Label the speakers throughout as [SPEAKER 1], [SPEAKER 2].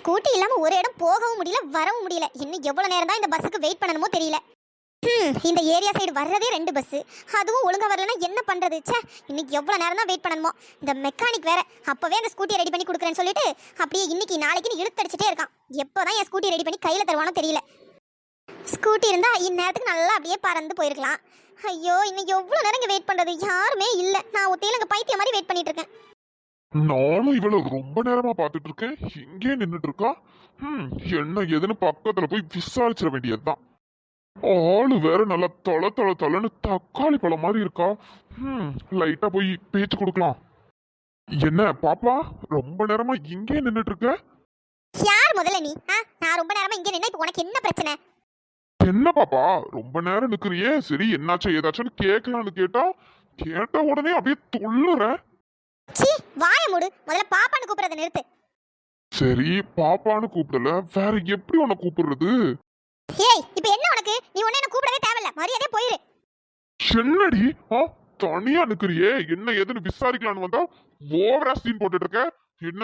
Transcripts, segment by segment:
[SPEAKER 1] Scooty இல்லாம ஒரு இடம் போகவும் முடியல வரவும் முடியல. இன்னும் எவ்வளவு நேரம் தான் இந்த பஸ்ஸுக்கு வெயிட் பண்ணணுமோ தெரியல. இந்த ஏரியா சைடு வர்றதே 2 பஸ், அதுவும் ஒழுங்கா வரலன்னா என்ன பண்றது? ச்சே, இன்னைக்கு எவ்வளவு நேரம் தான் வெயிட் பண்ணணுமோ. இந்த மெக்கானிக் வேற அப்பவே அந்த ஸ்கூட்டியை ரெடி பண்ணி கொடுக்குறேன்னு சொல்லிட்டு அப்படியே இன்னைக்கு நாளைக்குன்னு இழுத்தடிச்சிட்டே இருக்கான். எப்போதான் என் ஸ்கூட்டி ரெடி பண்ணி கையில தருவானோ தெரியல. ஸ்கூட்டி இருந்தா இந்நேரத்துக்கு நல்லா அப்படியே பறந்து போயிருக்கலாம். ஐயோ, இன்னும் எவ்வளவு நேரம் இங்க வெயிட் பண்றது? யாருமே இல்ல. நான் ஒத்தையில அங்க பைத்தியம் மாதிரி வெயிட் பண்ணிட்டு இருக்கேன்.
[SPEAKER 2] நானும் இவள ரொம்ப நேரமா பாத்துட்டு இருக்கேன். இங்கே நின்னுட்டு இருக்கா. என்ன ஏதுன்னு பக்கத்துல போய் விசாரிச்சிட வேண்டியதுதான். ஆளு வேற நல்லா தொலை தொலை தொலைன்னு தக்காளி பழம் மாதிரி இருக்கா. லைட்டா போய் பேச்சு கொடுக்கலாம். என்ன பாப்பா, ரொம்ப நேரமா இங்கே நின்னுட்டு இருக்க?
[SPEAKER 1] யார் முதல்ல நீ? நான் ரொம்ப நேரமா இங்க நின்னா இப்ப உனக்கு என்ன பிரச்சனை?
[SPEAKER 2] என்ன பாப்பா ரொம்ப நேரம் நிக்கிறியே? சரி, என்னாச்சும் ஏதாச்சும் கேட்கலான்னு கேட்ட உடனே அப்படியே துள்ளுற.
[SPEAKER 1] சீ, வாய மூடு. முதல்ல பாப்பான்னு கூப்பிடுறத நிறுத்து.
[SPEAKER 2] சரி, பாப்பான்னு கூப்பிடல, வேற எப்படி உன்னை கூப்பிடுறது?
[SPEAKER 1] ஏய், இப்போ என்ன உனக்கு? நீ ஒண்ணே என்ன கூப்பிடவே தேவையில்ல. மரியாதையா போயிரு.
[SPEAKER 2] என்னடி தனியா நிக்கிறியே? என்ன ஏதுன்னு விசாரிக்கலான்னு வந்தா ஓவரா சீன் போட்டுட்டு இருக்க. என்ன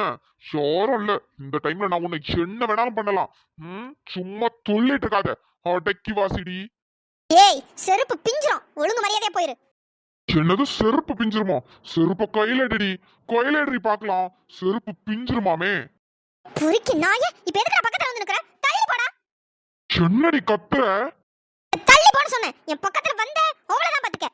[SPEAKER 2] யாரும் இல்ல இந்த டைம்ல நான் உன்னை என்ன வேணாலும் பண்ணலாம். சும்மா துள்ளிட்டு இருக்காத. அடக்கி வாசிடி.
[SPEAKER 1] ஏய், செருப்பு பிஞ்சிரும். ஒழுங்கு மரியாதையா போயிரு.
[SPEAKER 2] என்னது செருப்பு பிஞ்சிருமா? செருப்ப கையிலடி பாக்கலாம். செருப்பு பிஞ்சிருமாமே.
[SPEAKER 1] புரிக்கு நாயே, இப்போ எதுக்கு பக்கத்துல வந்து நிக்கற? தள்ளி போடா.
[SPEAKER 2] என்னடி கத்துற?
[SPEAKER 1] தள்ளி போன்னு சொன்னேன். என் பக்கத்துல வந்த அவ்வளவுதான் பாத்துக்க.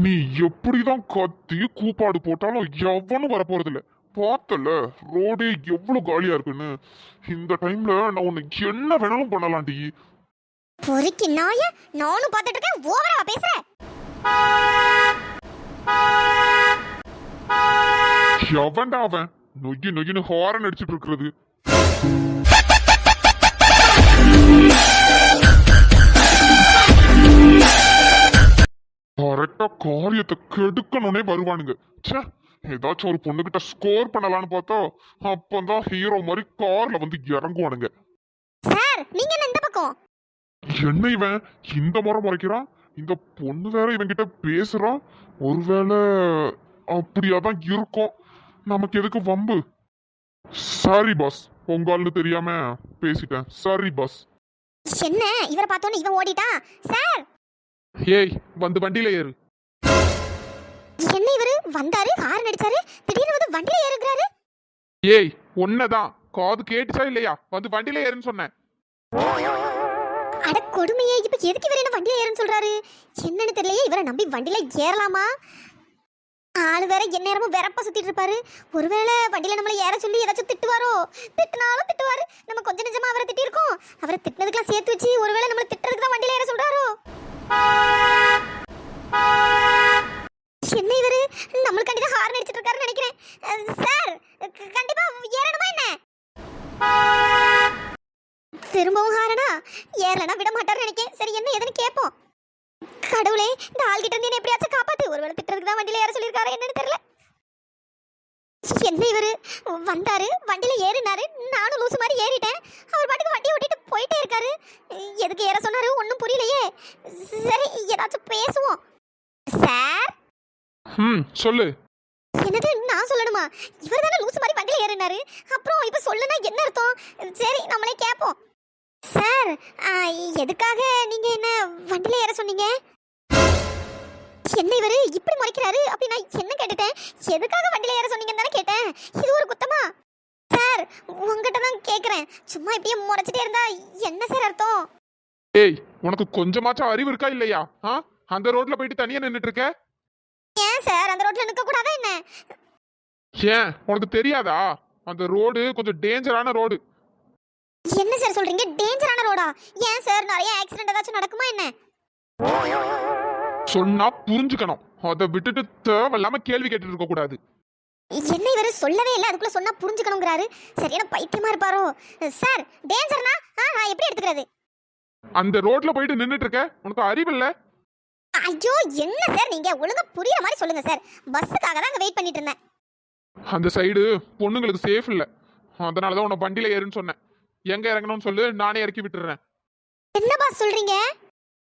[SPEAKER 2] நீ எப்படிதான் கத்தி கூப்பாடு போட்டாலும் எவனும் வர போறது இல்ல. பார்த்தல ரோடே எவ்வளவு காலியா இருக்குன்னு. இந்த டைம்ல நான் உன்னை என்ன வேணாலும் பண்ணலாம்டி.
[SPEAKER 1] புரிக்கு நாயே, நானும் பாத்துட்டு இருக்கேன். ஓவரா பேசுற.
[SPEAKER 2] எவன்டா அவன் நொய்னு ஹாரன் அடிச்சிட்டு இருக்கிறது? கரெக்டா காரியத்தை கெடுக்கணும்னே வருவானுங்க. ச்சே, ஏதாச்சும் ஒரு பொண்ணுகிட்ட ஸ்கோர் பண்ணலான்னு பார்த்தா அப்பதான் ஹீரோ மாதிரி கார்ல வந்து இறங்குவானுங்க.
[SPEAKER 1] சார், நீங்க என்ன இந்த பக்கம்?
[SPEAKER 2] என்ன இவன் இந்த முறை முறைக்கிறான்? இந்த பொண்ணு வேற இவன்கிட்ட பேசுறான். ஒருவேளை அப்படியாதான் இருக்கும். நமக்கு எதுக்கு வம்பு? சாரி பாஸ், பொங்கல்னு தெரியாம பேசிட்டேன். Sorry boss.
[SPEAKER 1] என்ன இவரை பார்த்தோன்னு இவன் ஓடிட்டான். சார்,
[SPEAKER 3] ஏய், வந்து வண்டியில ஏறு.
[SPEAKER 1] என்ன இவரு வந்தாரு, ஹாரன் அடிச்சாரு, திடீர்னு வந்து வண்டியில ஏறுறாரு.
[SPEAKER 3] ஏய், ஒன்னதான் காது கேட்டுச்சா இல்லையா? வந்து வண்டியில ஏறுன்னு சொன்னேன்.
[SPEAKER 1] அட கொடுமையே, இப்ப எதுக்கு இவர் என்ன வண்டியில ஏறுன்னு சொல்றாரு? என்னன்னு தெரியலையே. இவரை நம்பி வண்டியில ஏறலாமா? ஆளு வேற என்ன நேரமும் வெறப்பா சுத்திட்டு இருப்பாரு. ஒருவேளை வண்டியில நம்மள ஏற சொல்லி ஏதாச்சும் திட்டுவாரோ? திட்டினாலும் திட்டுவாரு. நம்ம கொஞ்சம் நிஜமா அவரை திட்டிருக்கோம். அவரை திட்டினதுக்கெல்லாம் சேர்த்து வச்சு ஒருவேளை நம்மள திட்டுறதுக்கு தான் வண்டியில ஏற சொல்றாரோ? என்ன இவரு நம்மளுக்காண்டி தான் ஹார்ன் அடிச்சிட்டு இருக்காருன்னு நினைக்கிறேன். சார், கண்டிப்பா ஏறணுமா என்ன? திரும்பவும் ஹாரனா? ஏறலனா விட மாட்டாருன்னு நினைக்கிறேன். சரி, என்ன ஏதுன்னு கேட்போம். கடவுளே, இந்த ஆள்கிட்ட இருந்து என்ன எப்படியாச்சும் காப்பாத்து. ஒருவேளை திட்டுறதுக்கு தான் வண்டியில ஏற சொல்லியிருக்காரு என்னன்னு தெரியல. என்ன இவரு வந்தாரு, வண்டியில ஏறினாரு, நானும் லூசு மாதிரி ஏறிட்டேன். அவர் பாட்டுக்கு வண்டியை ஓட்டிட்டு போயிட்டே இருக்காரு. எதுக்கு ஏற சொன்னாரு ஒன்றும் புரியலையே. சரி, ஏதாச்சும் பேசுவோம். சார்,
[SPEAKER 3] சொல்லு.
[SPEAKER 1] என்னது நான் சொல்லணுமா? இவர் தானே லூசு மாதிரி வண்டியில ஏறினாரு. அப்புறம் இப்ப சொல்லுனா என்ன அர்த்தம்? சரி, நம்மளே கேட்போம். சார், எதுக்காக நீங்க என்ன வண்டியில ஏற சொன்னீங்க? என்ன இவரு இப்படி முறைக்கிறாரு? அப்படி நான் என்ன கேட்டுட்டேன்? எதுக்காக வண்டியில ஏற சொன்னீங்கன்னு தானே கேட்டேன். இது ஒரு குத்தமா? சார், உங்ககிட்ட தான் கேக்குறேன். சும்மா இப்படியே முறைச்சிட்டே இருந்தா என்ன சார் அர்த்தம்?
[SPEAKER 3] ஏய், உனக்கு கொஞ்சமாச்சும் அறிவு இருக்கா இல்லையா? அந்த ரோட்ல போயிட்டு தனியா நின்னுட்டு இருக்க.
[SPEAKER 1] ஏன் சார் அந்த ரோட்ல நிக்க கூடாதா என்ன?
[SPEAKER 3] ஏன் உனக்கு தெரியாதா? அந்த ரோடு கொஞ்சம் டேஞ்சரான ரோடு.
[SPEAKER 1] என்ன சார் சொல்றீங்க? டேஞ்சரான ரோடா? ஏன் சார் நிறைய ஆக்சிடென்ட் ஏதாச்சும் நடக்குமா என்ன?
[SPEAKER 3] சொன்னா புரிஞ்சுக்கணும். அதை விட்டுட்டு தேவையில்லாம கேள்வி கேட்டுட்டு இருக்க கூடாது.
[SPEAKER 1] என்ன இவரு சொல்லவே இல்லை, அதுக்குள்ள சொன்னா புரிஞ்சுக்கணுங்கிறாரு. சரியான பைத்தியமா இருப்பாரோ? சார், டேஞ்சர்னா நான் எப்படி எடுத்துக்கிறது?
[SPEAKER 3] அந்த ரோட்ல போயிட்டு நின்னுட்டு இருக்க, உனக்கு அறிவு இல்ல?
[SPEAKER 1] ஐயோ, என்ன சார் நீங்க ஒழுங்கா புரியுற மாதிரி சொல்லுங்க சார். பஸ்ஸுக்காக தான் அங்க வெயிட் பண்ணிட்டு இருந்தேன்.
[SPEAKER 3] அந்த சைடு பொண்ணுங்களுக்கு சேஃப் இல்ல, அதனாலதான் உன்னை வண்டியில ஏறுன்னு சொன்னேன். எங்க இறங்கணும்னு சொல்லு, நானே இறக்கி விட்டுறேன்.
[SPEAKER 1] என்ன பாஸ் சொல்றீங்க?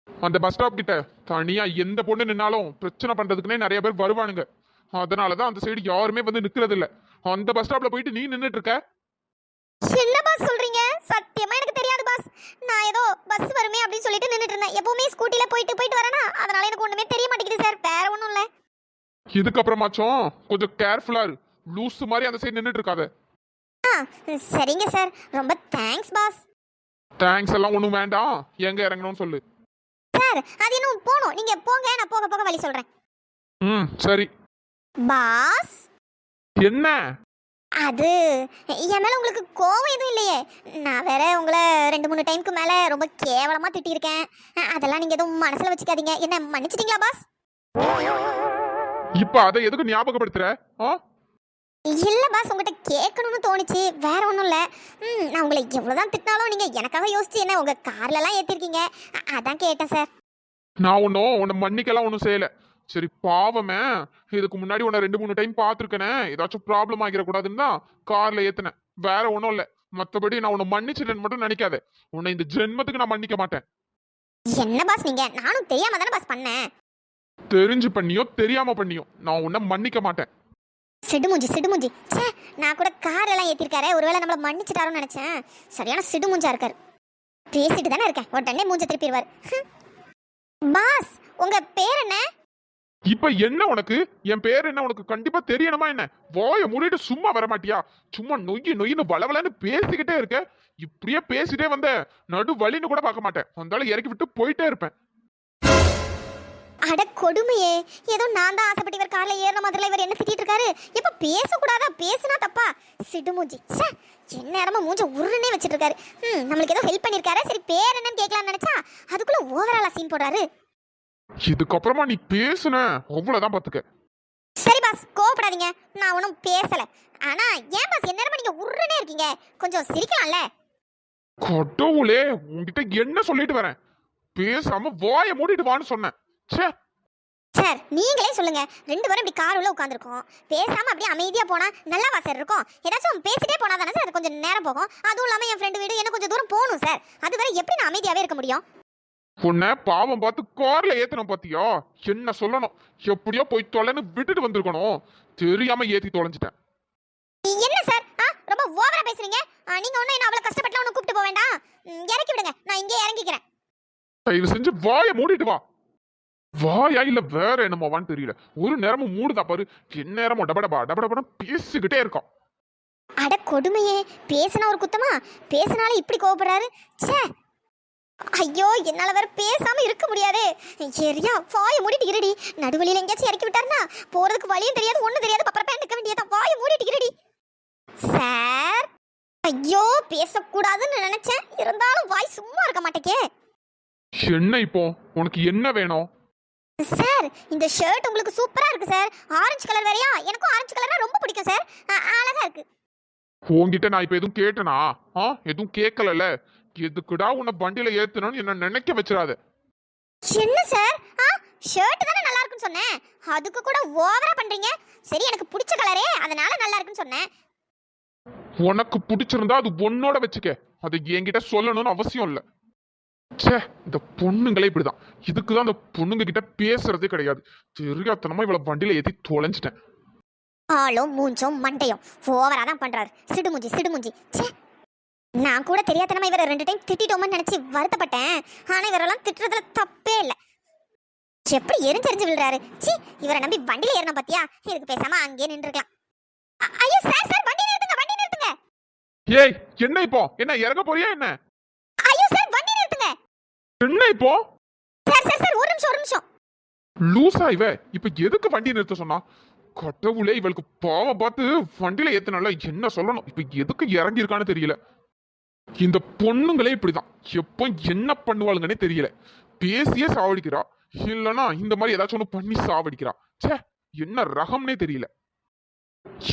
[SPEAKER 3] அந்த பஸ் ஸ்டாப் கிட்ட தனியா எந்த பொண்ணு நின்னாலும் பிரச்சனை பண்றதுக்குன்னே நிறைய பேர் வருவானுங்க. அதனாலதான் அந்த சைடு யாருமே வந்து நிக்கிறது இல்ல. அந்த பஸ் ஸ்டாப்ல போயிட்டு நீ நின்னுட்டு இருக்க.
[SPEAKER 1] என்ன பாஸ் சொல்றீங்க? சத்தியமா எனக்கு தெரியாது பாஸ். நான் ஏதோ பஸ் வருமே அப்படின்னு சொல்லிட்டு நின்னுட்டு இருந்தேன். எப்பவுமே ஸ்கூட்டில போயிட்டு வரேனா, அதனால எனக்கு ஒண்ணுமே தெரிய மாட்டேங்குது சார். வேற ஒண்ணும் இல்ல.
[SPEAKER 3] இதுக்கப்புறமாச்சும் கொஞ்சம் கேர்ஃபுல்லா இரு. லூஸ் மாதிரி அந்த சைடு நின்றுட்டு இருக்காத.
[SPEAKER 1] சரிங்க சார், ரொம்ப தேங்க்ஸ் பாஸ்.
[SPEAKER 3] தேங்க்ஸ் எல்லாம் ஒன்றும் வேண்டாம். எங்க இறங்கணும்னு சொல்லு.
[SPEAKER 1] சார் அது இன்னும் போகணும். நீங்க போங்க, நான் போக போக வழி சொல்றேன்.
[SPEAKER 3] சரி.
[SPEAKER 1] பாஸ்
[SPEAKER 3] என்ன?
[SPEAKER 1] அது என் மேல உங்களுக்கு கோவம் எதுவும் இல்லையே? நான் வேற உங்களை 2-3 டைமுக்கு மேல ரொம்ப கேவலமா திட்டியிருக்கேன். அதெல்லாம் நீங்க எதுவும் மனசுல வச்சுக்காதீங்க. என்ன மன்னிச்சிட்டீங்களா பாஸ்?
[SPEAKER 3] இப்ப அதை எதுக்கு ஞாபகப்படுத்துற?
[SPEAKER 1] இல்ல பாஸ், உங்ககிட்ட கேட்கணும்னு தோணுச்சு. வேற ஒன்றும் இல்லை. நான் உங்களை எவ்வளோதான் திட்டினாலும் நீங்க எனக்காக யோசிச்சு என்ன உங்க கார்ல எல்லாம் ஏற்றிருக்கீங்க. அதான் கேட்டேன் சார்.
[SPEAKER 3] நான் உன்னை மன்னிக்கலாம் ஒன்றும் செய்யல. சரி பாவமே, இதுக்கு முன்னாடி உன்னை 2-3 டைம் பார்த்துருக்கேனே, ஏதாச்சும் ப்ராப்ளம் ஆகிடக்கூடாதுன்னு தான் கார்ல ஏத்துனேன். வேற ஒன்றும் இல்லை. மற்றபடி நான் உன்னை மன்னிச்சிட்டேன்னு மட்டும் நினைக்காத. உன்னை இந்த ஜென்மத்துக்கு நான் மன்னிக்க மாட்டேன்.
[SPEAKER 1] என்ன பாஸ் நீங்க? நானும் தெரியாம தானே பாஸ் பண்ணேன்.
[SPEAKER 3] தெரிஞ்சு பண்ணியோ தெரியாம பண்ணியோ நான் உன்னை மன்னிக்க மாட்டேன்.
[SPEAKER 1] சிடுமுஞ்சி சிடுமுஞ்சி. ச்சே, நான் கூட கார் எல்லாம் ஏத்திருக்காரு, ஒருவேளை நம்மள மன்னிச்சிட்டாருன்னு நினைச்சேன். சரியான சிடுமுஞ்சா இருக்காரு. பேசிட்டு தானே இருக்கேன், உடனே மூஞ்ச திருப்பிடுவார். பாஸ் உங்க பேர் என்ன?
[SPEAKER 3] இப்ப என்ன உனக்கு? என் பேர் என்ன உனக்கு கண்டிப்பா தெரியணுமா என்ன? வாய மூடிட்டு சும்மா வர மாட்டியா? சும்மா நொய்னு வளவலன்னு பேசிக்கிட்டே இருக்க. இப்படியே பேசிட்டே வந்த நடு வழின்னு கூட பார்க்க மாட்டேன். வந்தாலும் இறக்கி விட்டு போயிட்டே இருப்பேன்.
[SPEAKER 1] அட கொடுமையே, ஏதோ நான் தான் ஆசைப்பட்டு இவர் கார்ல ஏறின மாதிரில இவர் என்ன திட்டிட்டு இருக்காரு. இப்ப பேசக்கூடாதா? பேசினா தப்பா? சிடுமூஞ்சி. ச்சே, என்ன நேரமா மூஞ்ச உருன்னே வச்சிட்டு இருக்காரு. நம்மளுக்கு ஏதோ ஹெல்ப் பண்ணிருக்காரு. சரி பேர் என்னன்னு கேட்கலாம்னு நினைச்சா அதுக்குள்ள ஓவராலா சீன் போடுறாரு.
[SPEAKER 3] இதுக்கப்புறமா நீ பேசுன அவ்வளவுதான் பாத்துக்க.
[SPEAKER 1] சரி பாஸ், கோவப்படாதீங்க. நான் ஒன்றும் பேசல. ஆனா ஏன் பாஸ் என்ன நேரமா நீங்க உருன்னே இருக்கீங்க? கொஞ்சம் சிரிக்கலாம்ல.
[SPEAKER 3] கடவுளே, உன்கிட்ட என்ன சொல்லிட்டு வரேன்? பேசாம வாய மூடிட்டு வான்னு சொன்னேன். ச்சே.
[SPEAKER 1] சார் நீங்களே சொல்லுங்க, 2 பேரும் இப்படி கார் உள்ள உட்காந்துருக்கோம். பேசாம அப்படியே அமைதியா போனா நல்லா சார் இருக்கும். ஏதாச்சும் பேசிட்டே போனா தானே சார் அது கொஞ்சம் நேரம் போகும். அதுவும் இல்லாம என் ஃப்ரெண்டு வீடு என்ன கொஞ்சம் தூரம் போகணும் சார். அது வரை எப்படி நான் அமைதியாவே இருக்க முடியும்?
[SPEAKER 3] உன்னை பாவம் பார்த்து கார்ல ஏத்தணும் பாத்தியா? என்ன சொல்லணும்? எப்படியோ போய் தொலைன்னு விட்டுட்டு வந்திருக்கணும். தெரியாம ஏத்தி தொலைஞ்சிட்டேன்.
[SPEAKER 1] என்ன சார் ரொம்ப ஓவரா பேசுறீங்க. நீங்க ஒன்னும் என்ன அவ்வளவு கஷ்டப்பட்டு ஒன்னும் கூப்பிட்டு போக வேண்டாம். இறக்கி விடுங்க, நான் இங்கே இறங்கிக்கிறேன்.
[SPEAKER 3] தயவு செஞ்சு வாய மூடிட்டு வா. வாயா இல்ல வேற என்னமோவான்னு தெரியல. ஒரு நேரமும் மூடுதா பாரு. என்ன நேரமும் டபடபா பேசிக்கிட்டே இருக்கான்.
[SPEAKER 1] அட கொடுமையே, பேசினா ஒரு குத்தமா? பேசினாலும் இப்படி கோவப்படுறாரு. ச்சே, ஐயோ என்னால வேற பேசாம இருக்க முடியாதே. சரியா வாயை மூடிட்டு இருடி. நடுவழியில எங்கேயாச்சும் இறக்கி விட்டாருன்னா போறதுக்கு வழியும் தெரியாது, ஒண்ணும் தெரியாது. பப்பரப்பா நிக்க வேண்டியதான். வாயை மூடிட்டு இருடி. சார், ஐயோ பேசக்கூடாதுன்னு நினைச்சேன், இருந்தாலும் வாய் சும்மா இருக்க மாட்டேக்கே.
[SPEAKER 3] என்ன இப்போ உனக்கு என்ன வேணும்?
[SPEAKER 1] சார் இந்த ஷர்ட் உங்களுக்கு சூப்பரா இருக்கு சார். ஆரஞ்சு கலர் வேறயா? எனக்கும் ஆரஞ்சு கலர்னா ரொம்ப பிடிக்கும் சார். அழகா இருக்கு.
[SPEAKER 3] உன்கிட்ட நான் இப்ப எதுவும் கேட்டனா? எதுவும் கேட்கலல. எதுக்குடா உன்னை வண்டியில ஏத்தணும்னு என்ன நினைக்க வச்சிடாத.
[SPEAKER 1] என்ன சார், ஷர்ட் தானே நல்லா இருக்குன்னு சொன்னேன், அதுக்கு கூட ஓவரா பண்றீங்க. சரி எனக்கு பிடிச்ச கலரே, அதனால நல்லா இருக்குன்னு சொன்னேன்.
[SPEAKER 3] உனக்கு பிடிச்சிருந்தா அது உன்னோட வச்சுக்க. அது என்கிட்ட சொல்லணும்னு அவசியம் இல்ல. ச்சே, இந்த பொண்ணுங்களே இப்படிதான். இதுக்குதான் அந்த பொண்ணுங்க கிட்ட பேசுறதே கிடையாது. தெரியாதனமா இவ்வளவு வண்டியில ஏத்தி தொலைஞ்சிட்டேன்.
[SPEAKER 1] ஆளும் மூஞ்சும் மண்டையும் ஓவரா தான் பண்றாரு. சிடுமுஞ்சி சிடுமுஞ்சி. ச்சே, நான் கூட தெரியாதனமா இவரை 2 டைம் திட்டிட்டோம்னு நினைச்சு வருத்தப்பட்டேன். ஆனா இவரெல்லாம் திட்டுறதுல தப்பே இல்லை. எப்படி எரிஞ்செறிஞ்சு விழுறாரு. சி, இவரை நம்பி வண்டியில ஏறினா பாத்தியா? இதுக்கு பேசாம அங்கேயே நின்றுக்கலாம். ஐயோ சார் சார், வண்டி நிறுத்துங்க, வண்டி நிறுத்துங்க.
[SPEAKER 3] ஏய், என்ன இப்போ? என்ன இறங்க போறியா என்ன?
[SPEAKER 1] ஐயோ சார், வண்டி நிறுத்துங்க.
[SPEAKER 3] என்ன இப்போ?
[SPEAKER 1] சார் சார் சார், ஒரு நிமிஷம்.
[SPEAKER 3] லூசா இவ? இப்ப எதுக்கு வண்டி நிறுத்த சொன்னா? கடவுளே, இவளுக்கு பாவம் பார்த்து வண்டியில ஏத்தனால என்ன சொல்லணும்? இப்ப எதுக்கு இறங்கி இருக்கான்னு தெரியல. இந்த பொண்ணுங்களே இப்படிதான். எப்போ என்ன பண்ணுவாளுங்கன்னே தெரியல. பேசியே சாவடிக்கிறா, இல்லனா இந்த மாதிரி ஏதாச்சும் ஒண்ணு பண்ணி சாவடிக்கிறா. ச்சே, என்ன ரகம்னே தெரியல.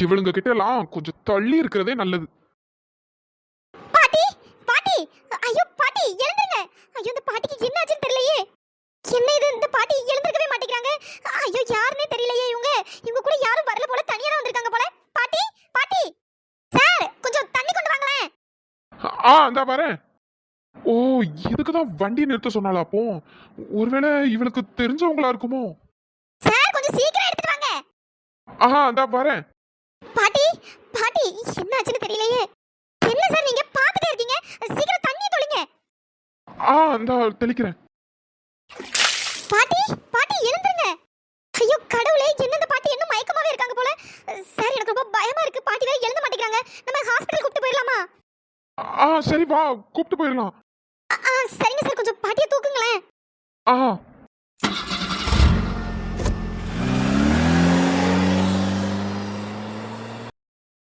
[SPEAKER 3] இவளுங்க கிட்ட எல்லாம் கொஞ்சம் தள்ளி இருக்கிறதே நல்லது.
[SPEAKER 1] பாட்டி பாட்டி, ஐயோ பாட்டி எழுந்துருங்க. ஐயோ இந்த பாட்டிக்கு என்ன ஆச்சுன்னு தெரியலையே. என்ன இது, இந்த பாட்டி எழுந்திருக்கவே மாட்டேங்கிறாங்க. ஐயோ யாருன்னே தெரியலையே. இவங்க கூட யாரும் வரல போல, தனியா தான் வந்திருக்காங்க போல. பாட்டி பாட்டி, சார் கொஞ்சம் தண்ணி கொண்டு வாங்களேன்.
[SPEAKER 3] இந்தா வரேன். ஓ, இதுக்குதான் வண்டி நிறுத்த சொன்னாலா? அப்போ ஒருவேளை இவளுக்கு தெரிஞ்சவங்களா இருக்குமோ?
[SPEAKER 1] சார் கொஞ்சம் சீக்கிரம் எடுத்துட்டு வாங்க.
[SPEAKER 3] இந்தா வரேன்.
[SPEAKER 1] பாட்டி பாட்டி, என்ன ஆச்சுன்னு தெரியலையே. என்ன சார் நீங்க
[SPEAKER 3] இந்த தெளிக்கிறேன்.
[SPEAKER 1] பாட்டி பாட்டி எழுந்துருங்க. ஐயோ கடவுளே, என்ன இந்த பாட்டி என்ன மயக்கமாவே இருக்காங்க போல. சார் எனக்கு ரொம்ப பயமா இருக்கு. பாட்டி வேற எழுந்த மாட்டேங்கிறாங்க. நம்ம ஹாஸ்பிடல் கூப்பிட்டு போயிடலாமா?
[SPEAKER 3] சரி வா, கூப்பிட்டு போயிடலாம்.
[SPEAKER 1] சரிங்க சார், கொஞ்சம் பாட்டியை தூக்குங்களேன்.
[SPEAKER 3] ஆ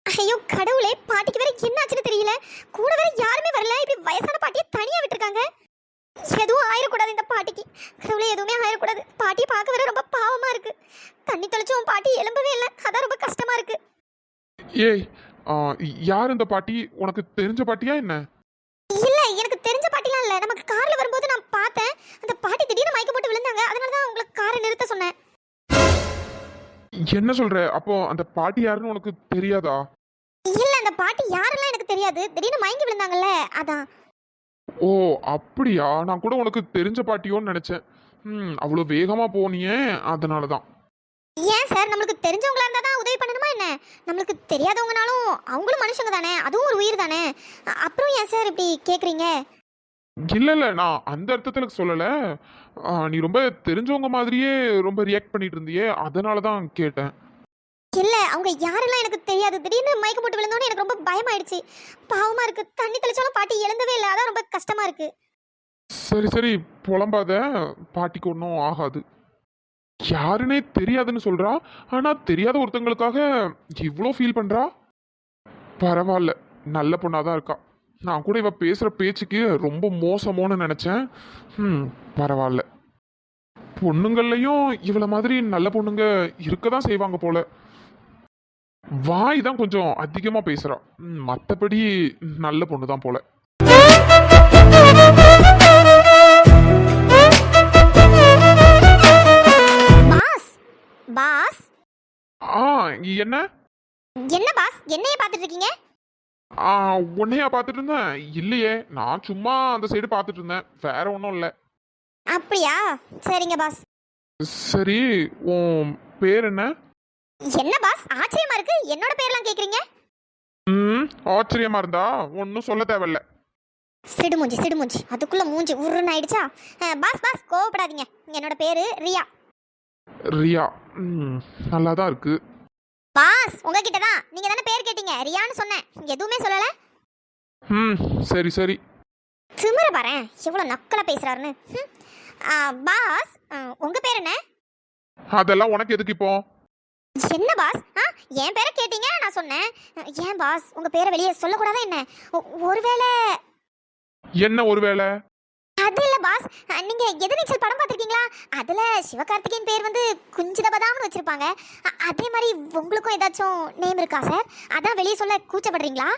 [SPEAKER 1] ஐயோ கடவுளே, பாட்டிக்கு வேற என்ன ஆச்சுன்னு தெரியல. கூட வேற யாருமே வரல. இப்படி வயசான பாட்டியை தனியா விட்டுருக்காங்க. எதுவும் ஆயிடக்கூடாது இந்த பாட்டிக்கு. கடவுளே, எதுவுமே ஆயிடக்கூடாது. பாட்டியை பார்க்க வேற ரொம்ப பாவமா இருக்கு. தண்ணி தெளிச்சும் பாட்டி எலும்பவே இல்லை. அதான் ரொம்ப கஷ்டமா இருக்கு.
[SPEAKER 3] ஏய், யார் இந்த பாட்டி? உனக்கு தெரிஞ்ச பாட்டியா என்ன?
[SPEAKER 1] இல்ல, எனக்கு தெரிஞ்ச பாட்டிலாம் இல்ல. நமக்கு கார்ல வரும்போது நான் பார்த்தேன். அந்த பாட்டி திடீர்னு மயக்கம் போட்டு விழுந்தாங்க. அதனால தான் உங்களுக்கு காரை நிறுத்த சொன்னேன்.
[SPEAKER 3] என்ன சொல்ற? அப்போ அந்த பாட்டி யாருன்னு உனக்கு தெரியாதா?
[SPEAKER 1] இல்ல, அந்த பாட்டி யாரெல்லாம் எனக்கு தெரியாது. திடீர்னு மயங்கி விழுந்தாங்கல்ல, அதான்.
[SPEAKER 3] ஓ அப்படியா? நான் கூட உனக்கு தெரிஞ்ச பாட்டியோன்னு நினைச்சேன். அவ்வளோ வேகமா போனியே, அதனால தான்.
[SPEAKER 1] ஏன் சார், நம்மளுக்கு தெரிஞ்சவங்களா இருந்தா தான் உதவி பண்ணணுமா என்ன? நம்மளுக்கு தெரியாதவங்கனாலும் அவங்களும் மனுஷங்க தானே, அதுவும் ஒரு உயிர் தானே. அப்புறம் ஏன் சார் இப்படி கேக்குறீங்க?
[SPEAKER 3] இல்ல நான் அந்த அர்த்தத்துல சொல்லல. நீ ரொம்ப தெரிஞ்சவங்க மாதிரியே ரொம்ப ரியாக்ட் பண்ணிட்டு இருந்தியே, அதனால தான் கேட்டேன்.
[SPEAKER 1] இல்ல, அவங்க யாரெல்லாம் எனக்கு தெரியாது. திடீர்னு மயக்கம் போட்டு விழுந்தோன்னு எனக்கு ரொம்ப பயமாயிடுச்சு. பாவமா இருக்கு. தண்ணி தெளிச்சாலும் பாட்டி எழுந்தவே இல்லை. அதான் ரொம்ப கஷ்டமா இருக்கு.
[SPEAKER 3] சரி புலம்பாத, பாட்டிக்கு ஒன்றும் ஆகாது. யாருன்னே தெரியாதுன்னு சொல்றா, ஆனா தெரியாத ஒருத்தங்களுக்காக இவ்வளோ ஃபீல் பண்றா. பரவாயில்ல, நல்ல பொண்ணாதான் இருக்கா. நான் கூட இவ பேசுற பேச்சுக்கு ரொம்ப மோசமோன்னு நினைச்சேன். பரவாயில்ல. பொண்ணுங்கள்லயும் இவள மாதிரி நல்ல பொண்ணுங்க இருக்கதான் செய்வாங்க போல. வாய் தான் கொஞ்சம் அதிகமா பேசுறா. மத்தபடி நல்ல பொண்ணு தான் போல.
[SPEAKER 1] பாஸ் பாஸ்
[SPEAKER 3] ஆ என்ன?
[SPEAKER 1] என்ன பாஸ், என்னைய பார்த்துட்டு இருக்கீங்க?
[SPEAKER 3] உன்னையா பார்த்துட்டு இருந்தேன்? இல்லையே, நான் சும்மா அந்த சைடு பார்த்துட்டு இருந்தேன், வேற ஒன்றும் இல்லை.
[SPEAKER 1] அப்படியா? சரிங்க பாஸ்.
[SPEAKER 3] சரி, உன் பேர் என்ன?
[SPEAKER 1] என்ன பாஸ் ஆச்சரியமா இருக்கு, என்னோட பேர்லாம் கேக்குறீங்க?
[SPEAKER 3] ஆச்சரியமா இருந்தா ஒன்றும் சொல்ல தேவையில்ல.
[SPEAKER 1] சிடுமூஞ்சி அதுக்குள்ள மூஞ்சி உருன்னு ஆயிடுச்சா? பாஸ் பாஸ் கோவப்படாதீங்க. என்னோட பேரு ரியா.
[SPEAKER 3] ரியா, நல்லா தான் இருக்கு.
[SPEAKER 1] பாஸ் உங்ககிட்ட தான், நீங்க தானே பேர் கேட்டீங்க, ரியான்னு சொன்னேன். எதுவுமே சொல்லல.
[SPEAKER 3] சரி.
[SPEAKER 1] திமிர பாரு, எவ்வளவு நக்கலா பேசுறாருன்னு. பாஸ், உங்க பேர் என்ன?
[SPEAKER 3] அதெல்லாம் உனக்கு எதுக்கு இப்போ?
[SPEAKER 1] என்ன பாஸ், என் பேரை கேட்டீங்க, நான் சொன்னேன். ஏன் பாஸ், உங்க பேரை வெளியே சொல்லக்கூடாதா என்ன? ஒருவேளை
[SPEAKER 3] என்ன ஒருவேளை?
[SPEAKER 1] அது இல்ல பாஸ், நீங்க எதிர்நீச்சல் படம் பார்த்திருக்கீங்களா? அதுல சிவகார்த்திகேயன் பேர் வந்து குஞ்சிதபதாம்னு வச்சிருப்பாங்க. அதே மாதிரி உங்களுக்கும் ஏதாச்சும் நேம் இருக்கா சார்? அதான் வெளியே சொல்ல கூச்சப்படுறீங்களா?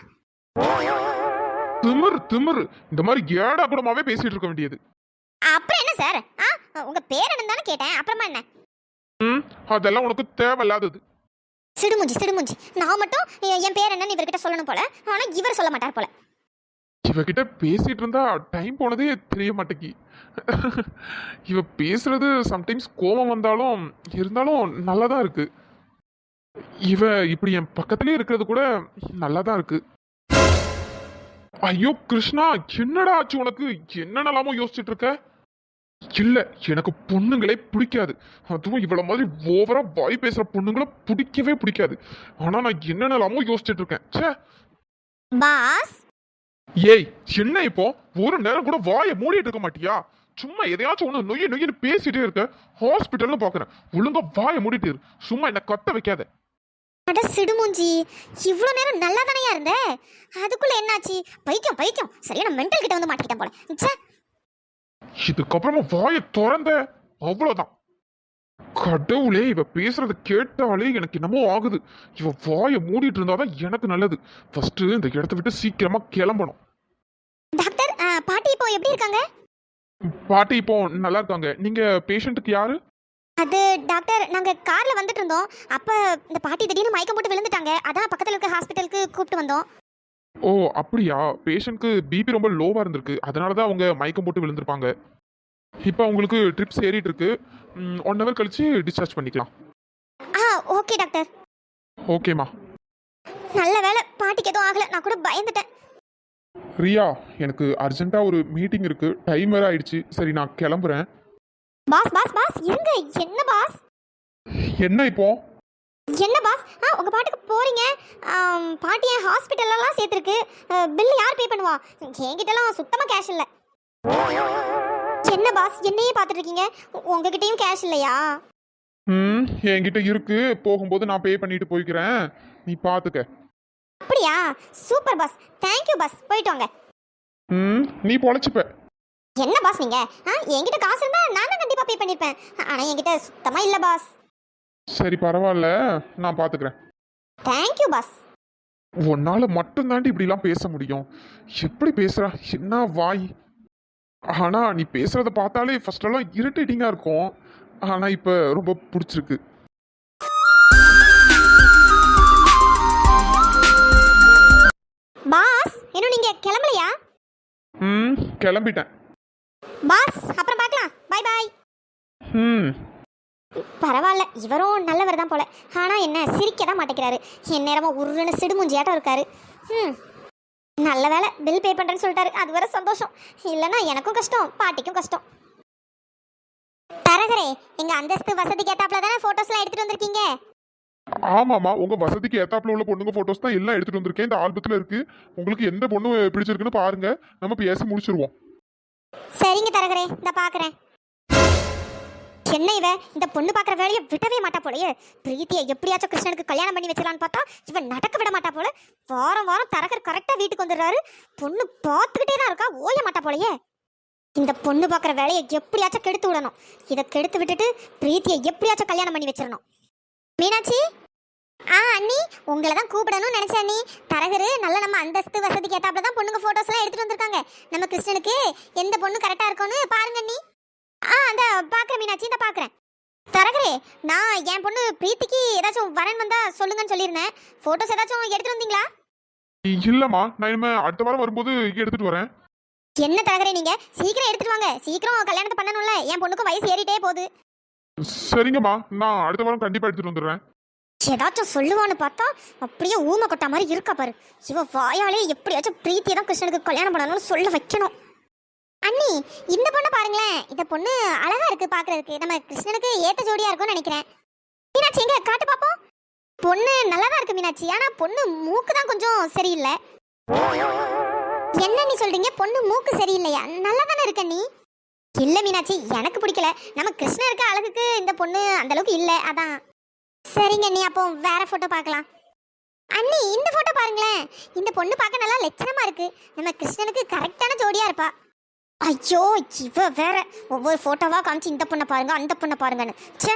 [SPEAKER 3] திமிரு இந்த மாதிரி ஏடா கூடமாவே பேசிட்டு இருக்க வேண்டியது.
[SPEAKER 1] அப்புறம் என்ன சார், உங்க பேர் என்னன்னு தானே கேட்டேன், அப்புறமா என்ன?
[SPEAKER 3] அதெல்லாம் உனக்கு தேவையில்லாதது.
[SPEAKER 1] சிடுமூஞ்சி நான் மட்டும் என் பேர் என்னன்னு இவர்கிட்ட சொல்லணும் போல, ஆனா இவர் சொல்ல மாட்டார் போல.
[SPEAKER 3] இவகிட்ட பேசிட்டு இருந்தா டைம் போனதே தெரிய மாட்டேங்கி. இவ பேசுறது சம்டைம்ஸ் கோபம் வந்தாலும் இருந்தாலும் நல்லா தான் இருக்கு. இவ இப்படி என் பக்கத்திலே இருக்கிறது கூட நல்லா தான் இருக்கு. ஐயோ கிருஷ்ணா, என்னடா ஆச்சு உனக்கு? என்னென்னலாமோ யோசிச்சுட்டு இருக்க? இல்ல, எனக்கு பொண்ணுங்களே பிடிக்காது. அதுவும் இவ்வளவு மாதிரி ஓவரா வாய் பேசுற பொண்ணுங்களை பிடிக்கவே. ஆனா நான் என்னென்னலாமோ யோசிச்சுட்டு இருக்கேன். ச்சே.
[SPEAKER 1] பாஸ்,
[SPEAKER 3] ஏய், என்ன இப்போ ஒரு நேரம் கூட வாயை மூடிட்டு இருக்க மாட்டியா? சும்மா எதையாச்சும் ஒண்ணு நொய்யு பேசிட்டே இருக்க. ஹாஸ்பிட்டல்னு பாக்குறேன், ஒழுங்கா வாயை மூடிட்டு இரு. சும்மா என்ன கத்த வைக்காத.
[SPEAKER 1] அட சிடுமூஞ்சி, இவ்வளோ நேரம் நல்லா தானையா இருந்த, அதுக்குள்ள என்னாச்சு? பைத்தியம் சரியான மென்டல் கிட்ட வந்து மாட்டிக்கிட்டேன் போல. ச்சே.
[SPEAKER 3] இதுக்கப்புறமா வாயை திறந்த அவ்வளவுதான். கடவுளே, இவ பேசுறத கேட்டாலே எனக்கு என்னமோ ஆகுது. இவ வாயை மூடிட்டு இருந்தாதான் எனக்கு நல்லது. ஃபர்ஸ்ட் இந்த இடத்த விட்டு சீக்கிரமா கிளம்பணும்.
[SPEAKER 1] டாக்டர், பாட்டி இப்போ எப்படி இருக்காங்க?
[SPEAKER 3] பாட்டி இப்போ நல்லா இருக்காங்க. நீங்க பேஷண்ட்டுக்கு யாரு?
[SPEAKER 1] அது டாக்டர், நாங்க கார்ல வந்துட்டு இருந்தோம். அப்ப இந்த பாட்டி திடீர்னு மயக்கம் போட்டு விழுந்துட்டாங்க. அதான் பக்கத்துல இருக்க ஹாஸ்பிட்டலுக்கு கூப்பிட்டு வந்தோம்.
[SPEAKER 3] ஓ அப்படியா? பேஷண்ட்க்கு பிபி ரொம்ப லோவா இருந்திருக்கு, அதனாலதான் அவங்க மயக்கம் போட்டு விழுந்திருப்பாங்க. இப்போ உங்களுக்கு ட்ரிப்ஸ் ஏறிட்டு இருக்கு. 1 hour கழிச்சு டிஸ்சார்ஜ் பண்ணிக்கலாம்.
[SPEAKER 1] Okay doctor.
[SPEAKER 3] ஓகேம்மா.
[SPEAKER 1] நல்ல வேளை பாட்டிக்கு எதுவும் ஆகல, நான் கூட பயந்துட்டேன்.
[SPEAKER 3] ரியா, எனக்கு அர்ஜென்ட்டா ஒரு மீட்டிங் இருக்கு, டைம் வேற ஆயிடுச்சு. சரி, நான் கிளம்புறேன்.
[SPEAKER 1] பாஸ் பாஸ் பாஸ் இருங்க. என்ன பாஸ்?
[SPEAKER 3] என்ன இப்போ?
[SPEAKER 1] என்ன பாஸ்? உங்க பாட்டுக்கு போறீங்க. பாட்டியை ஹாஸ்பிட்டல்லாம் சேர்த்துருக்கு. பில் யார் பே பண்ணுவா? என்கிட்டலாம் சுத்தமா கேஷ் இல்லை. என்ன பாஸ் என்னையே பார்த்துட்டு இருக்கீங்க? உங்ககிட்டயும் கேஷ் இல்லையா?
[SPEAKER 3] என்கிட்ட இருக்கு. போகும்போது நான் பே பண்ணிட்டு போய்க்கிறேன். நீ பாத்துக்க.
[SPEAKER 1] அப்படியா? Super pass. Thank you boss. போயிட்டு வாங்க.
[SPEAKER 3] நீ பொழைச்சுப்ப.
[SPEAKER 1] என்ன பாஸ் நீங்க? என்கிட்ட காசு இருந்தா நான் தான் கண்டிப்பா பே பண்ணிருப்பேன். ஆனா என்கிட்ட சுத்தமா இல்ல பாஸ்.
[SPEAKER 3] சரி, பரவாயில்ல, நான் பாத்துக்கிறேன்.
[SPEAKER 1] Thank you boss.
[SPEAKER 3] உன்னால மட்டும் தாண்டி இப்படிலாம் பேச முடியும். எப்படி பேசுறா? என்ன வாய்! ஆனா நீ பேசுறத பார்த்தாலே ஃபர்ஸ்ட் எல்லாம் இரிட்டேட்டிங்கா இருக்கும். ஆனா இப்ப ரொம்ப பிடிச்சிருக்கு.
[SPEAKER 1] பாஸ் இன்னும் நீங்க கிளம்பலையா?
[SPEAKER 3] கிளம்பிட்டேன்.
[SPEAKER 1] பாஸ் அப்புறம் பார்க்கலாம். Bye bye. பரவாயில்ல, இவரும் நல்லவர் தான் போல. ஆனா என்ன சிரிக்க தான் மாட்டேங்கிறாரு. என் நேரமா உருன்னு சிடுமுஞ்சியாட்டம் இருக்காரு. நல்ல வேலை பில் பே பண்றேன்னு சொல்லிட்டாரு. அது வர சந்தோஷம். இல்லைன்னா எனக்கும் கஷ்டம், பாட்டிக்கும் கஷ்டம். தரகரே, எங்க அந்தஸ்து வசதிக்கு ஏத்தாப்புல தானே போட்டோஸ்லாம் எடுத்துட்டு வந்திருக்கீங்க.
[SPEAKER 3] ஆமாமா, உங்க வசதிக்கு ஏத்தாப்புல உள்ள பொண்ணுங்க போட்டோஸ் தான் எல்லாம் எடுத்துட்டு வந்திருக்கேன். இந்த ஆல்பத்துல இருக்கு. உங்களுக்கு எந்த பொண்ணு பிடிச்சிருக்குன்னு பாருங்க. நம்ம பேசி முடிச்சிருவோம்.
[SPEAKER 1] சரிங்க தரகரே, இந்த பாக்குறேன். என்ன இவ இந்த பொண்ணு பாக்குற வேலையை விடவே மாட்டா போலயே. பிரீத்தியை எப்படியாச்சும் கிருஷ்ணனுக்கு கல்யாணம் பண்ணி வச்சிடலான்னு பார்த்தா இவன் நடக்க விட மாட்டா போல. வாரம் வாரம் தரகர் கரெக்டா வீட்டுக்கு வந்துடுறாரு. பொண்ணு பார்த்துக்கிட்டே தான் இருக்கா, ஓய மாட்டா போலயே. இந்த பொண்ணு பாக்குற வேலையை எப்படியாச்சும் கெடுத்து விடணும். இதை கெடுத்து விட்டுட்டு பிரீத்தியை எப்படியாச்சும் கல்யாணம் பண்ணி வச்சிடணும். மீனாட்சி. அண்ணி, உங்களை தான் கூப்பிடணும்னு நினைச்சேன் அண்ணி. தரகரு நல்ல நம்ம அந்தஸ்து வசதிக்கு ஏத்தாப்புல தான் பொண்ணுங்க போட்டோஸ் எல்லாம் எடுத்துட்டு வந்திருக்காங்க. நம்ம கிருஷ்ணனுக்கு எந்த பொண்ணு கரெக்டா இருக்கும்னு பாருங்க அண்ணி. அந்த பாக்குறேன் மீனாட்சி, இந்த பாக்குறேன். தரகரே, நான் என் பொண்ணு பிரீத்திக்கு ஏதாச்சும் வரன் வந்தா சொல்லுங்கன்னு சொல்லியிருந்தேன். போட்டோஸ் ஏதாச்சும் எடுத்துட்டு வந்தீங்களா?
[SPEAKER 3] இல்லம்மா, நான் இனிமே அடுத்த வாரம் வரும்போது எடுத்துட்டு வரேன்.
[SPEAKER 1] என்ன தரகரே நீங்க சீக்கிரம் எடுத்துட்டு வாங்க. சீக்கிரம் கல்யாணத்தை பண்ணணும்ல. என் பொண்ணுக்கு வயசு ஏறிட்டே போகுது.
[SPEAKER 3] சரிங்கம்மா, நான் அடுத்த வாரம் கண்டிப்பா எடுத்துட்டு வந்துடுறேன்.
[SPEAKER 1] ஏதாச்சும் சொல்லுவான்னு பார்த்தா அப்படியே ஊமை கொட்டா மாதிரி இருக்கா பாரு. இவ வாயாலே எப்படியாச்சும் பிரீத்தியை தான் கிருஷ்ணனுக்கு கல்யாணம் பண்ணணும்னு சொல்ல வைக்கணும். அண்ணி, இந்த பொண்ணை பாருங்களேன். இந்த பொண்ணு அழகா இருக்கு பாக்குறதுக்கு. நம்ம கிருஷ்ணனுக்கு ஏத்த ஜோடியா இருக்கும்னு நினைக்கிறேன். மீனாட்சி எங்க காட்டு பாப்போம். பொண்ணு நல்லா தான் இருக்கு மீனாட்சி. ஆனா பொண்ணு மூக்கு தான் கொஞ்சம் சரியில்லை. என்ன நீ சொல்றீங்க? பொண்ணு மூக்கு சரியில்லையா? நல்லா தானே இருக்க நீ. இல்ல மீனாட்சி, எனக்கு பிடிக்கல. நம்ம கிருஷ்ணருக்கு அழகுக்கு இந்த பொண்ணு அந்த அளவுக்கு இல்ல, அதான். சரிங்க அண்ணி, அப்போ வேற போட்டோ பார்க்கலாம். அண்ணி, இந்த போட்டோ பாருங்களேன். இந்த பொண்ணு பார்க்க நல்லா லட்சணமா இருக்கு. நம்ம கிருஷ்ணனுக்கு கரெக்டான ஜோடியா இருப்பா. ஐயோ, இவ வேற ஒவ்வொரு போட்டோவா காமிச்சு இந்த பொண்ணை பாருங்க அந்த பொண்ணை பாருங்கன்னு. ச்சே.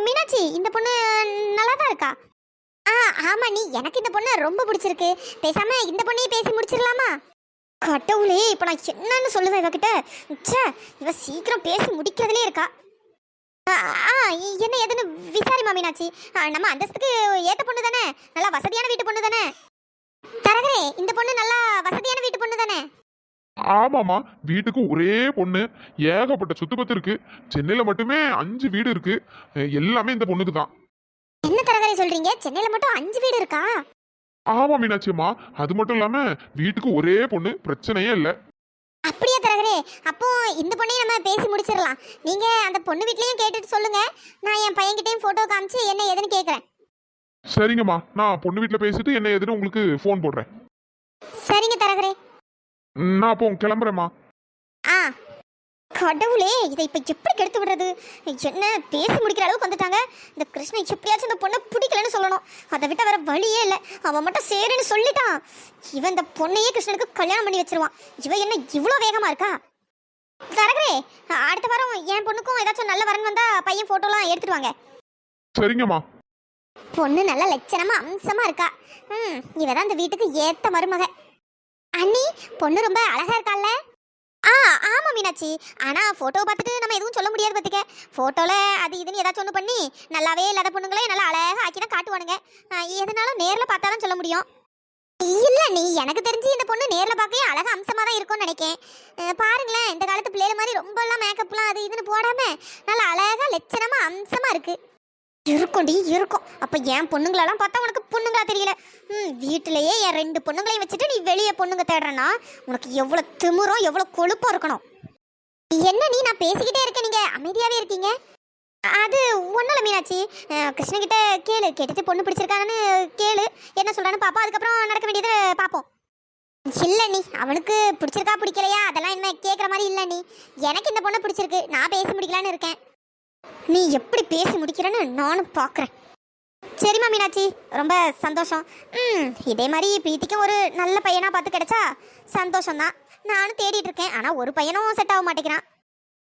[SPEAKER 1] மீனாட்சி, இந்த பொண்ணு நல்லா தான் இருக்கா. ஆமா நீ, எனக்கு இந்த பொண்ணு ரொம்ப பிடிச்சிருக்கு. பேசாம இந்த பொண்ணையே பேசி முடிச்சிடலாமா? கடவுளே, இப்ப நான் என்னன்னு சொல்லுவேன் இவகிட்ட. ச்சே, இவ சீக்கிரம் பேசி முடிக்கிறதுலே இருக்கா. என்ன எதுன்னு விசாரிமா மீனாட்சி. நம்ம அந்தஸ்துக்கு ஏத்த பொண்ணு தானே, நல்லா வசதியான வீட்டு பொண்ணு தானே. தரகரே, இந்த பொண்ணு நல்லா வசதியான வீட்டு பொண்ணு தானே?
[SPEAKER 3] ஆமாமா, வீட்டுக்கு ஒரே பொண்ணு. ஏகப்பட்ட சுத்துப்பத்து இருக்கு. சென்னையில மட்டுமே 5 வீடு இருக்கு. எல்லாமே இந்த பொண்ணுக்கு தான்.
[SPEAKER 1] என்ன தரகரே சொல்றீங்க? சென்னையில மட்டும் 5 வீடு இருக்கா?
[SPEAKER 3] ஆமா மீனாட்சியம்மா, அது மட்டும் இல்லாம வீட்டுக்கு ஒரே பொண்ணு, பிரச்சனையே இல்ல.
[SPEAKER 1] அப்படியே தரகரே, அப்போ இந்த பொண்ணையும் நம்ம பேசி முடிச்சிடலாம். நீங்க அந்த பொண்ணு வீட்லயும் கேட்டுட்டு சொல்லுங்க. நான் என் பையன்கிட்டயும் போட்டோ காமிச்சு என்ன ஏதுன்னு கேட்கறேன்.
[SPEAKER 3] சரிங்கம்மா, நான் பொண்ணு வீட்டுல பேசிட்டு என்ன ஏதுன்னு உங்களுக்கு ஃபோன் போடுறேன்.
[SPEAKER 1] சரிங்க தரகரே.
[SPEAKER 3] நான் அப்போ கிளம்புறேம்மா.
[SPEAKER 1] கடவுளே, இதை இப்ப எப்படி கெடுத்து விடுறது? என்ன பேசி முடிக்கிற அளவுக்கு வந்துட்டாங்க. இந்த கிருஷ்ணன் எப்படியாச்சும் இந்த பொண்ணை பிடிக்கலன்னு சொல்லணும். அதை விட்ட வேற வழியே இல்லை. அவன் மட்டும் சரின்னு சொல்லிட்டான். இவன் இந்த பொண்ணையே கிருஷ்ணனுக்கு கல்யாணம் பண்ணி வச்சிருவான். இவன் என்ன இவ்வளோ வேகமா இருக்கா? தரகரே, அடுத்த வாரம் என் பொண்ணுக்கும் ஏதாச்சும் நல்ல வரன் வந்தா பையன் போட்டோலாம் எடுத்துட்டு வாங்க.
[SPEAKER 3] சரிங்கம்மா.
[SPEAKER 1] பொண்ணு நல்ல லட்சணமா அம்சமா இருக்கா. இவதான் இந்த வீட்டுக்கு ஏத்த மருமக. அண்ணி, பொண்ணு ரொம்ப அழகா இருக்கால்ல? ஆமா மீனாட்சி. ஆனா போட்டோ பார்த்துட்டு நம்ம எதுவும் சொல்ல முடியாது பார்த்துக்க. போட்டோல அது இதுன்னு ஏதாச்சும் ஒன்று பண்ணி நல்லாவே இல்லாத பொண்ணுங்களே நல்லா அழகா ஆக்கி தான் காட்டுவானுங்க. எதுனாலும் நேர்ல பார்த்தா தான் சொல்ல முடியும். இல்ல நீ, எனக்கு தெரிஞ்சு இந்த பொண்ணு நேர்ல பார்க்கவே அழகா அம்சமா தான் இருக்கும்னு நினைக்கேன். பாருங்களேன், இந்த காலத்து பிள்ளைல மாதிரி ரொம்ப எல்லாம் மேக்கப்லாம் அது இதுன்னு போடாம நல்லா அழகா லட்சணமா அம்சமா இருக்கு. இருக்கும்டி இருக்கும். அப்ப என் பொண்ணுங்களெல்லாம் பார்த்தா உனக்கு பொண்ணுங்களா தெரியல. வீட்டிலேயே என் 2 பொண்ணுங்களையும் வச்சுட்டு நீ வெளியே பொண்ணுங்க தேடுறனா உனக்கு எவ்வளவு திமிரும் எவ்வளவு கொழுப்பா இருக்கணும். என்ன நீ நான் பேசிக்கிட்டே இருக்கேன், நீங்க அமைதியாவே இருக்கீங்க. அது ஒன்றும் மீனாட்சி, கிருஷ்ணகிட்ட கேளு, கேட்டுட்டு பொண்ணு பிடிச்சிருக்கான்னு கேளு, என்ன சொல்றான்னு பாப்போம், அதுக்கப்புறம் நடக்க வேண்டியதை பார்ப்போம். இல்லை நீ அவனுக்கு பிடிச்சிருக்கா பிடிக்கலையா அதெல்லாம் என்ன கேட்குற மாதிரி இல்லை நீ. எனக்கு இந்த பொண்ணை பிடிச்சிருக்கு, நான் பேசி முடிக்கலான்னு இருக்கேன். நீ எப்படி பேசி முடிக்கிறேன்னு நானும் பார்க்குறேன். சரிம்மா மீனாட்சி, ரொம்ப சந்தோஷம். இதே மாதிரி பிரீத்திக்கும் ஒரு நல்ல பையனாக பார்த்து கிடைச்சா சந்தோஷம்தான். நானும் தேடிட்டு இருக்கேன், ஆனால் ஒரு பையனும் செட் ஆக மாட்டேங்கிறான்.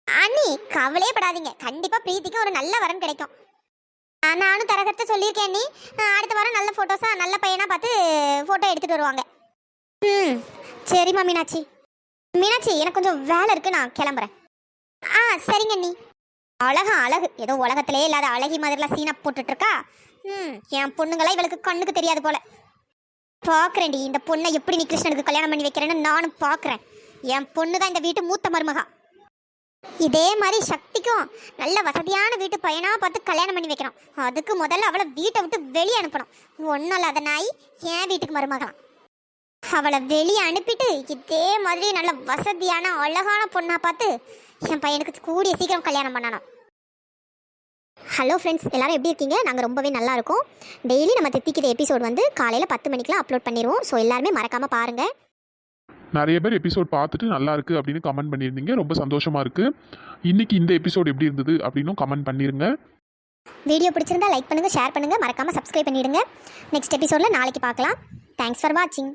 [SPEAKER 1] அண்ணி கவலையே படாதீங்க, கண்டிப்பாக பிரீத்திக்கும் ஒரு நல்ல வரன் கிடைக்கும். நானும் தரகர்த்த சொல்லியிருக்கேன் நீ, அடுத்த வாரம் நல்ல ஃபோட்டோஸாக நல்ல பையனாக பார்த்து ஃபோட்டோ எடுத்துகிட்டு வருவாங்க. சரிம்மா மீனாட்சி. மீனாட்சி எனக்கு கொஞ்சம் வேலை இருக்குது, நான் கிளம்புறேன். சரிங்க நீ. அழகு ஏதோ உலகத்திலே இல்லாத அழகி மாதிரிலாம் சீனா போட்டுட்டு இருக்கா. என் பொண்ணுங்களாம் இவளுக்கு கண்ணுக்கு தெரியாது போல. பார்க்குறேன்டி இந்த பொண்ணை எப்படி நீ கிருஷ்ணனுக்கு கல்யாணம் பண்ணி வைக்கிறேன்னு நானும் பார்க்குறேன். என் பொண்ணு தான் இந்த வீட்டு மூத்த மருமகா. இதே மாதிரி சக்திக்கும் நல்ல வசதியான வீட்டு பையனா பார்த்து கல்யாணம் பண்ணி வைக்கணும். அதுக்கு முதல்ல அவளை வீட்டை விட்டு வெளியே அனுப்பணும். ஒன்றும் இல்லாத நாய் என் வீட்டுக்கு மருமகளாம். அவளை வெளியே அனுப்பிட்டு இதே மாதிரி நல்ல வசதியான அழகான பொண்ணா பார்த்து என் பையனுக்கு கூடிய சீக்கிரம் கல்யாணம் பண்ணணும். ஹலோ ஃப்ரெண்ட்ஸ், எல்லாரும் எப்படி இருக்கீங்க? நாங்கள் ரொம்பவே நல்லா இருக்கோம். டெய்லி நம்ம தித்திக்கிற எபிசோட் வந்து காலையில் 10 மணிக்கெலாம் அப்லோட் பண்ணிடுவோம். ஸோ எல்லாருமே மறக்காமல் பாருங்கள்.
[SPEAKER 3] நிறைய பேர் எபிசோட் பார்த்துட்டு நல்லா இருக்கு அப்படின்னு கமெண்ட் பண்ணியிருந்தீங்க, ரொம்ப சந்தோஷமா இருக்கு. இன்னைக்கு இந்த எபிசோட் எப்படி இருந்தது அப்படின்னும் கமெண்ட் பண்ணிருங்க.
[SPEAKER 1] வீடியோ பிடிச்சிருந்தா லைக் பண்ணுங்கள், ஷேர் பண்ணுங்கள், மறக்காமல் சப்ஸ்கிரைப் பண்ணிவிடுங்க. நெக்ஸ்ட் எபிசோடில் நாளைக்கு பார்க்கலாம். தேங்க்ஸ் ஃபார் வாட்சிங்.